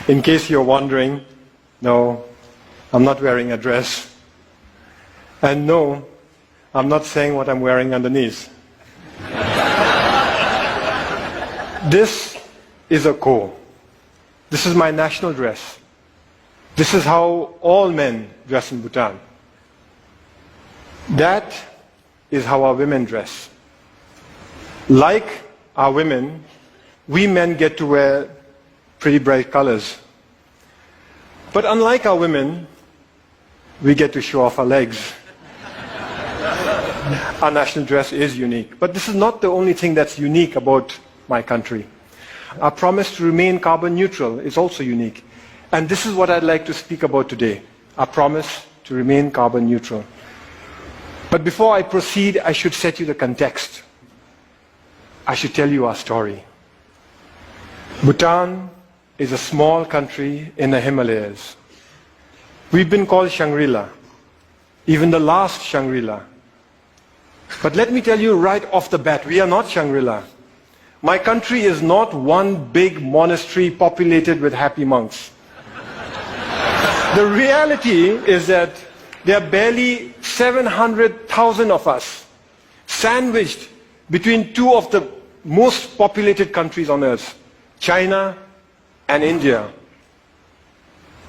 In case you're wondering, no, I'm not wearing a dress. And no, I'm not saying what I'm wearing underneath. This is a ko. This is my national dress. This is how all men dress in Bhutan. That is how our women dress. Like our women, we men get to wear pretty bright colors. But unlike our women, we get to show off our legs. Our national dress is unique. But this is not the only thing that's unique about my country. Our promise to remain carbon neutral is also unique. And this is what I'd like to speak about today. Our promise to remain carbon neutral. But before I proceed, I should set you the context. I should tell you our story. Bhutan is a small country in the Himalayas. We've been called Shangri-La, even the last Shangri-La. But let me tell you right off the bat, we are not Shangri-La. My country is not one big monastery populated with happy monks. The reality is that there are barely 700,000 of us, sandwiched between two of the most populated countries on earth, China and India.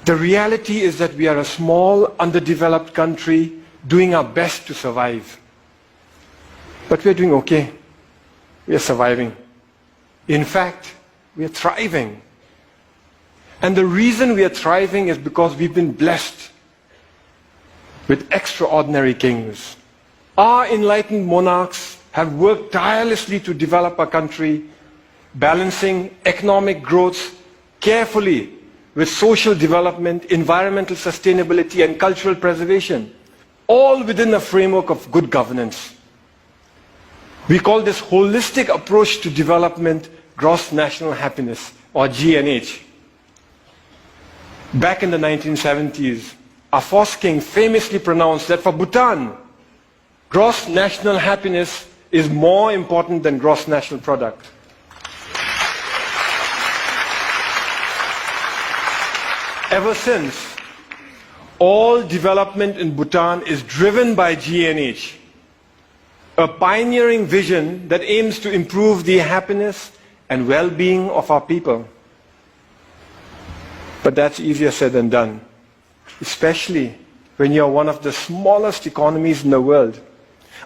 The reality is that we are a small, underdeveloped country doing our best to survive. But we are doing okay. We are surviving. In fact, we are thriving. And the reason we are thriving is because we've been blessed with extraordinary kings. Our enlightened monarchs have worked tirelessly to develop our country, balancing economic growth carefully with social development, environmental sustainability, and cultural preservation, all within a framework of good governance. We call this holistic approach to development gross national happiness, or GNH. Back in the 1970s, our first king famously pronounced that for Bhutan, gross national happiness is more important than gross national product. Ever since, all development in Bhutan is driven by GNH, a pioneering vision that aims to improve the happiness and well-being of our people. But that's easier said than done, especially when you're one of the smallest economies in the world.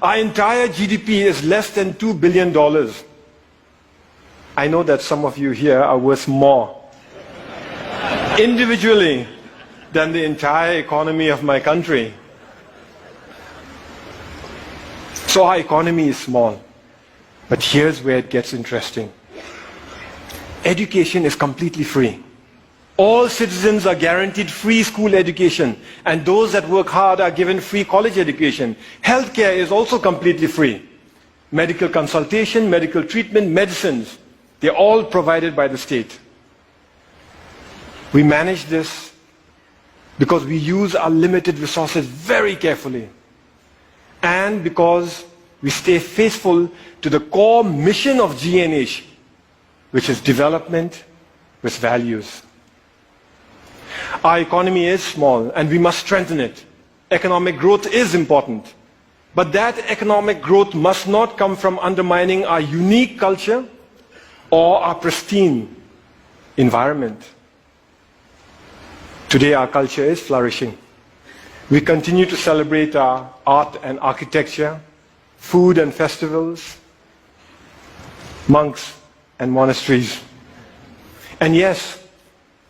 Our entire GDP is less than $2 billion. I know that some of you here are worth more individually than the entire economy of my country. So our economy is small. But here's where it gets interesting. Education is completely free. All citizens are guaranteed free school education, and those that work hard are given free college education. Healthcare is also completely free. Medical consultation, medical treatment, medicines, they're all provided by the state. We manage this because we use our limited resources very carefully, and because we stay faithful to the core mission of GNH, which is development with values. Our economy is small and we must strengthen it. Economic growth is important. But that economic growth must not come from undermining our unique culture or our pristine environment. Today our culture is flourishing. We continue to celebrate our art and architecture, food and festivals, monks and monasteries. And yes,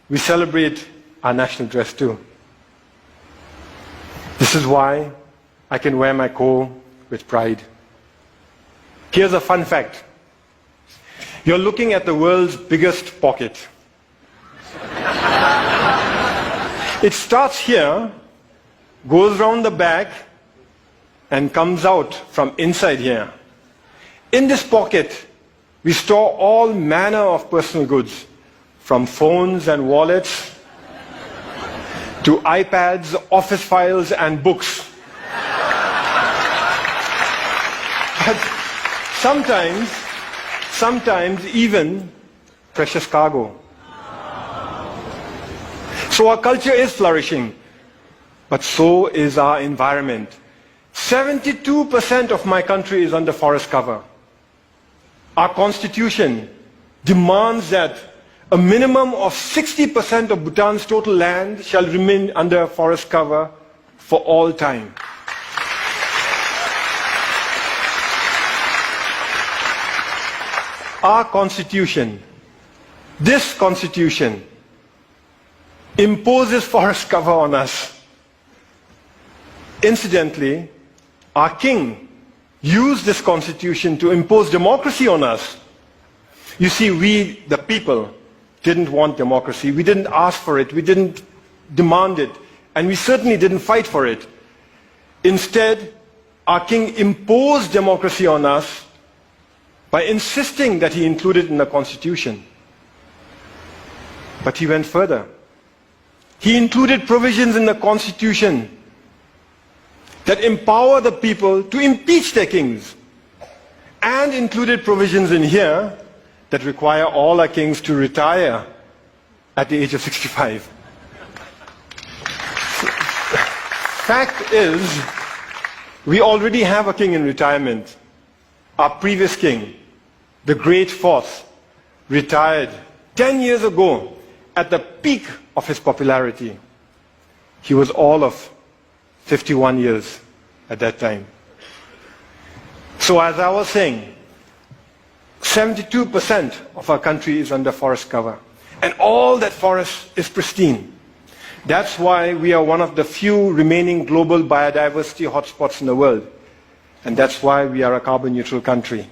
we celebrate our national dress too. This is why I can wear my ko with pride. Here's a fun fact. You're looking at the world's biggest pocket. It starts here, goes round the back, and comes out from inside here. In this pocket, we store all manner of personal goods, from phones and wallets to iPads, office files, and books. But sometimes even precious cargo. So our culture is flourishing, but so is our environment. 72% of my country is under forest cover. Our constitution demands that a minimum of 60% of Bhutan's total land shall remain under forest cover for all time. Our constitution, this constitution, imposes forest cover on us. Incidentally, our king used this constitution to impose democracy on us. You see, we, the people, didn't want democracy. We didn't ask for it. We didn't demand it. And we certainly didn't fight for it. Instead, our king imposed democracy on us by insisting that he include it in the constitution. But he went further. He included provisions in the constitution that empower the people to impeach their kings, and included provisions in here that require all our kings to retire at the age of 65. Fact is, we already have a king in retirement. Our previous king, the Great Fourth, retired 10 years ago at the peak of his popularity. He was all of 51 years at that time. So as I was saying, 72% of our country is under forest cover. And all that forest is pristine. That's why we are one of the few remaining global biodiversity hotspots in the world. And that's why we are a carbon neutral country.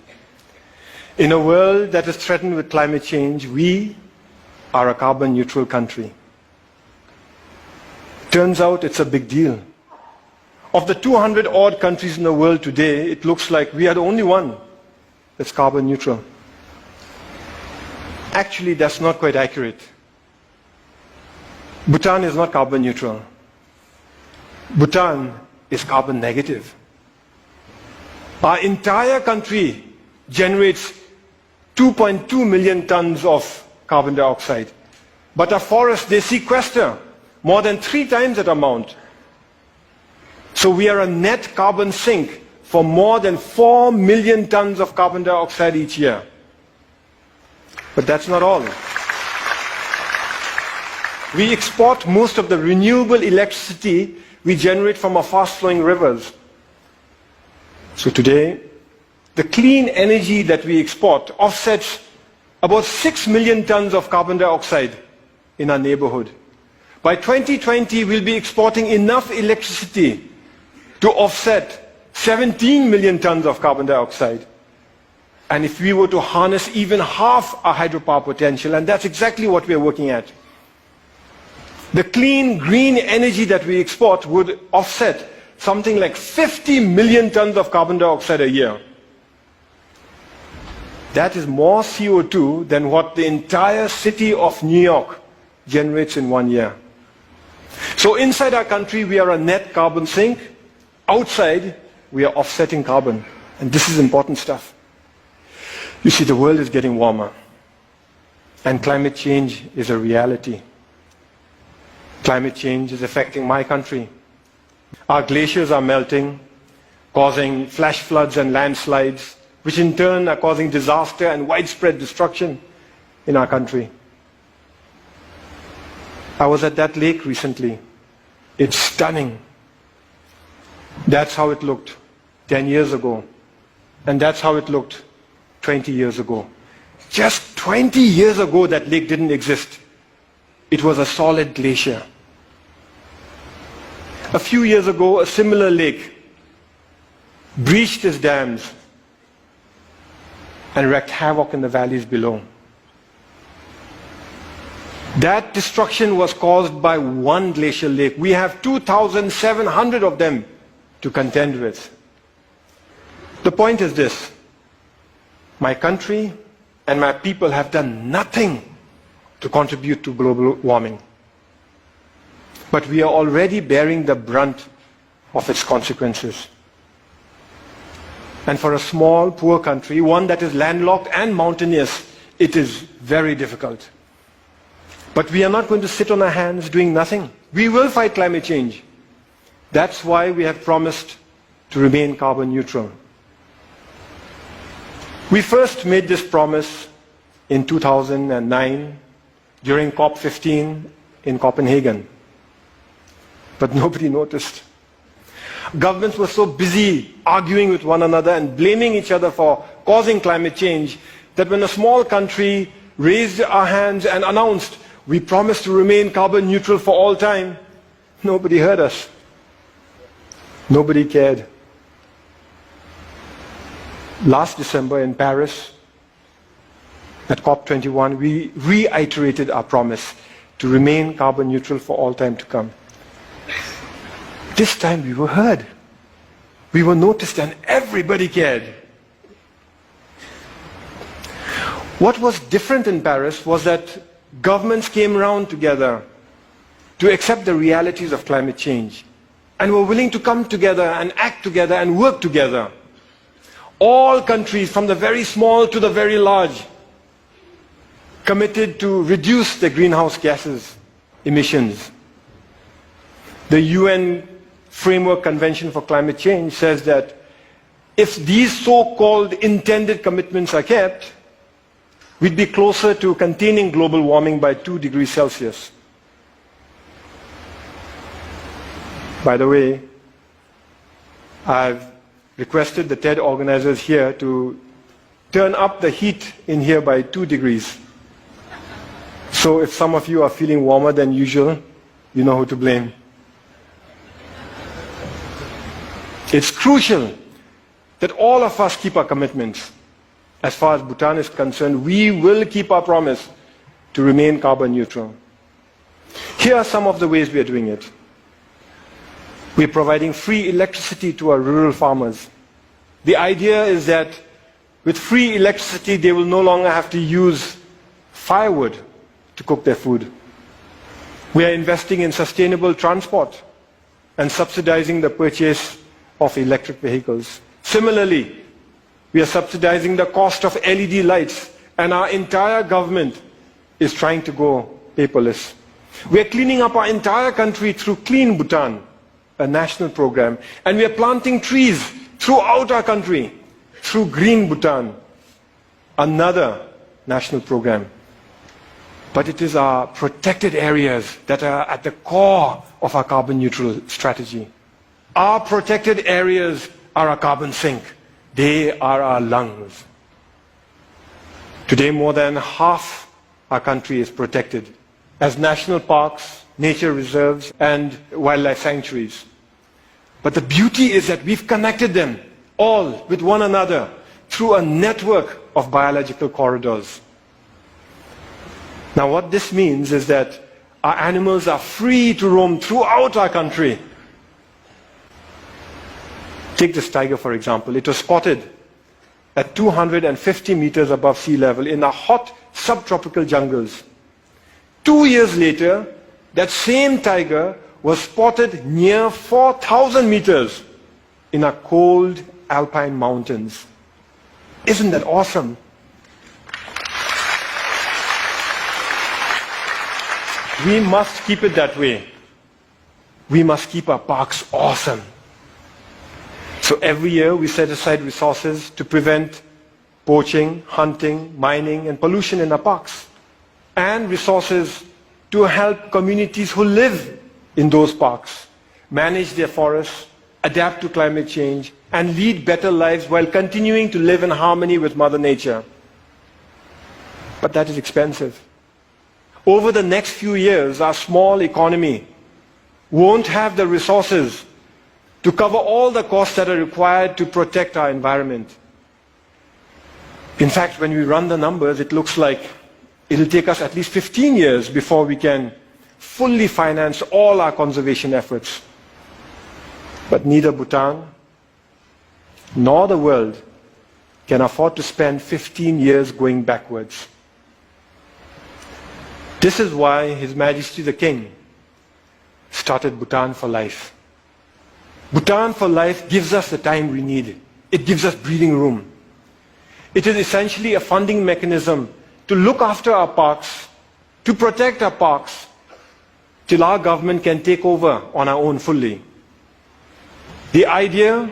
In a world that is threatened with climate change, we are a carbon neutral country. Turns out it's a big deal. Of the 200 odd countries in the world today, it looks like we are the only one that's carbon neutral. Actually, that's not quite accurate. Bhutan is not carbon neutral. Bhutan is carbon negative. Our entire country generates 2.2 million tons of carbon dioxide. But our forests, they sequester more than 3 times that amount. So we are a net carbon sink for more than 4 million tons of carbon dioxide each year. But that's not all. We export most of the renewable electricity we generate from our fast-flowing rivers. So today, the clean energy that we export offsets about 6 million tons of carbon dioxide in our neighborhood. By 2020, we'll be exporting enough electricity to offset 17 million tons of carbon dioxide. And if we were to harness even half our hydropower potential, and that's exactly what we're working at, the clean, green energy that we export would offset something like 50 million tons of carbon dioxide a year. That is more CO2 than what the entire city of New York generates in 1 year. So inside our country, we are a net carbon sink. Outside, we are offsetting carbon. And this is important stuff. You see, the world is getting warmer. And climate change is a reality. Climate change is affecting my country. Our glaciers are melting, causing flash floods and landslides, which in turn are causing disaster and widespread destruction in our country. I was at that lake recently. It's stunning. That's how it looked 10 years ago. And that's how it looked 20 years ago. Just 20 years ago, that lake didn't exist. It was a solid glacier. A few years ago, a similar lake breached its dams and wreaked havoc in the valleys below. That destruction was caused by one glacial lake. We have 2,700 of them to contend with. The point is this: my country and my people have done nothing to contribute to global warming. But we are already bearing the brunt of its consequences. And for a small, poor country, one that is landlocked and mountainous, it is very difficult. But we are not going to sit on our hands doing nothing. We will fight climate change. That's why we have promised to remain carbon neutral. We first made this promise in 2009 during COP15 in Copenhagen. But nobody noticed. Governments were so busy arguing with one another and blaming each other for causing climate change that when a small country raised our hands and announced, we promise to remain carbon neutral for all time, nobody heard us. Nobody cared. Last December in Paris, at COP21, we reiterated our promise to remain carbon neutral for all time to come. This time we were heard. We were noticed and everybody cared. What was different in Paris was that governments came around together to accept the realities of climate change and were willing to come together and act together and work together. All countries, from the very small to the very large, committed to reduce the greenhouse gases emissions. The UN Framework Convention for Climate Change says that if these so-called intended commitments are kept, we'd be closer to containing global warming by 2 degrees Celsius. By the way, I've requested the TED organizers here to turn up the heat in here by 2 degrees. So if some of you are feeling warmer than usual, you know who to blame. It's crucial that all of us keep our commitments. As far as Bhutan is concerned, we will keep our promise to remain carbon neutral. Here are some of the ways we are doing it. We're providing free electricity to our rural farmers. The idea is that with free electricity, they will no longer have to use firewood to cook their food. We are investing in sustainable transport and subsidizing the purchase of electric vehicles. Similarly, we are subsidizing the cost of LED lights, and our entire government is trying to go paperless. We are cleaning up our entire country through Clean Bhutan, a national program, and we are planting trees throughout our country through Green Bhutan, another national program. But it is our protected areas that are at the core of our carbon neutral strategy. Our protected areas are our carbon sink. They are our lungs. Today, more than half our country is protected as national parks, nature reserves, and wildlife sanctuaries. But the beauty is that we've connected them all with one another through a network of biological corridors. Now, what this means is that our animals are free to roam throughout our country. Take this tiger, for example. It was spotted at 250 meters above sea level in the hot subtropical jungles. 2 years later, that same tiger was spotted near 4,000 meters in our cold alpine mountains. Isn't that awesome? We must keep it that way. We must keep our parks awesome. So every year we set aside resources to prevent poaching, hunting, mining, and pollution in our parks, and resources to help communities who live in those parks manage their forests, adapt to climate change, and lead better lives while continuing to live in harmony with Mother Nature. But that is expensive. Over the next few years, our small economy won't have the resources to cover all the costs that are required to protect our environment. In fact, when we run the numbers, it looks like it'll take us at least 15 years before we can fully finance all our conservation efforts. But neither Bhutan nor the world can afford to spend 15 years going backwards. This is why His Majesty the King started Bhutan for Life. Bhutan for Life gives us the time we need. It gives us breathing room. It is essentially a funding mechanism to look after our parks to protect our parks till our government can take over on our own fully. The idea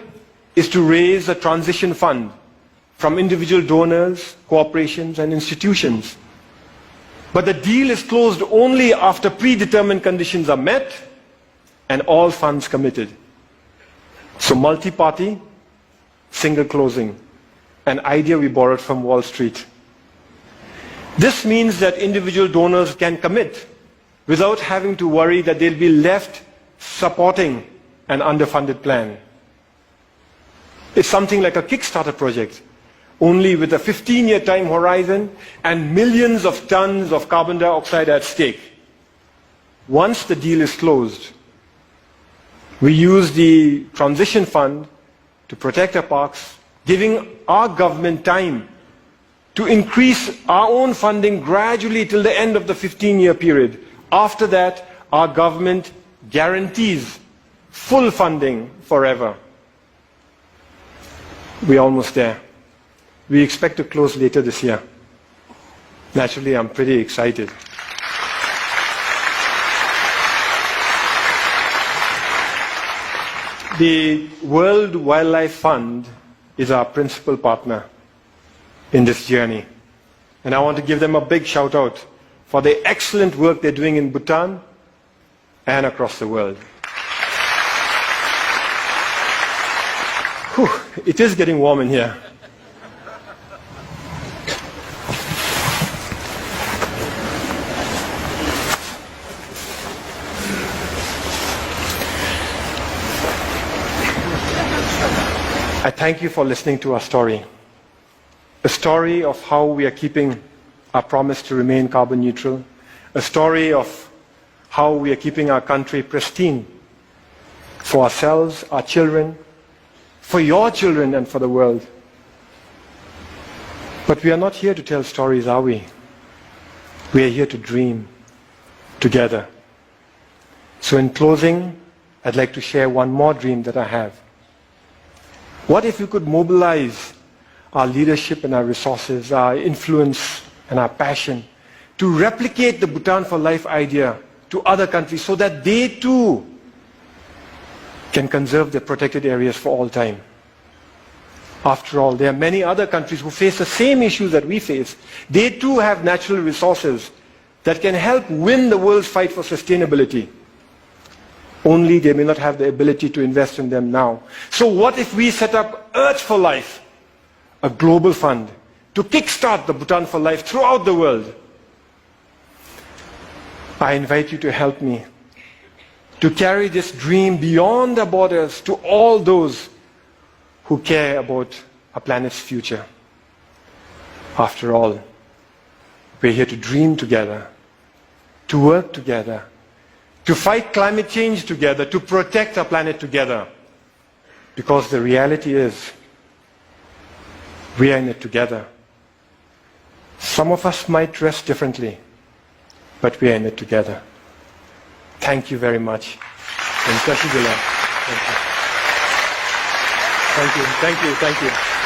is to raise a transition fund from individual donors, corporations and institutions. But the deal is closed only after predetermined conditions are met and all funds committed. So multi-party, single closing, an idea we borrowed from Wall Street. This means that individual donors can commit without having to worry that they'll be left supporting an underfunded plan. It's something like a Kickstarter project, only with a 15-year time horizon and millions of tons of carbon dioxide at stake. Once the deal is closed, we use the transition fund to protect our parks, giving our government time to increase our own funding gradually till the end of the 15-year period. After that, our government guarantees full funding forever. We're almost there. We expect to close later this year. Naturally, I'm pretty excited. The World Wildlife Fund is our principal partner in this journey. And I want to give them a big shout out for the excellent work they're doing in Bhutan and across the world. Whew, it is getting warm in here. I thank you for listening to our story. A story of how we are keeping our promise to remain carbon neutral. A story of how we are keeping our country pristine for ourselves, our children, for your children and for the world. But we are not here to tell stories, are we? We are here to dream together. So in closing, I'd like to share one more dream that I have. What if we could mobilize our leadership and our resources, our influence and our passion to replicate the Bhutan for Life idea to other countries so that they too can conserve their protected areas for all time? After all, there are many other countries who face the same issues that we face. They too have natural resources that can help win the world's fight for sustainability. Only they may not have the ability to invest in them now. So what if we set up Earth for Life, a global fund, to kickstart the Bhutan for Life throughout the world? I invite you to help me to carry this dream beyond the borders to all those who care about our planet's future. After all, we're here to dream together, to work together, to fight climate change together, to protect our planet together. Because the reality is, we are in it together. Some of us might dress differently, but we are in it together. Thank you very much. Thank you. Thank you. Thank you. Thank you.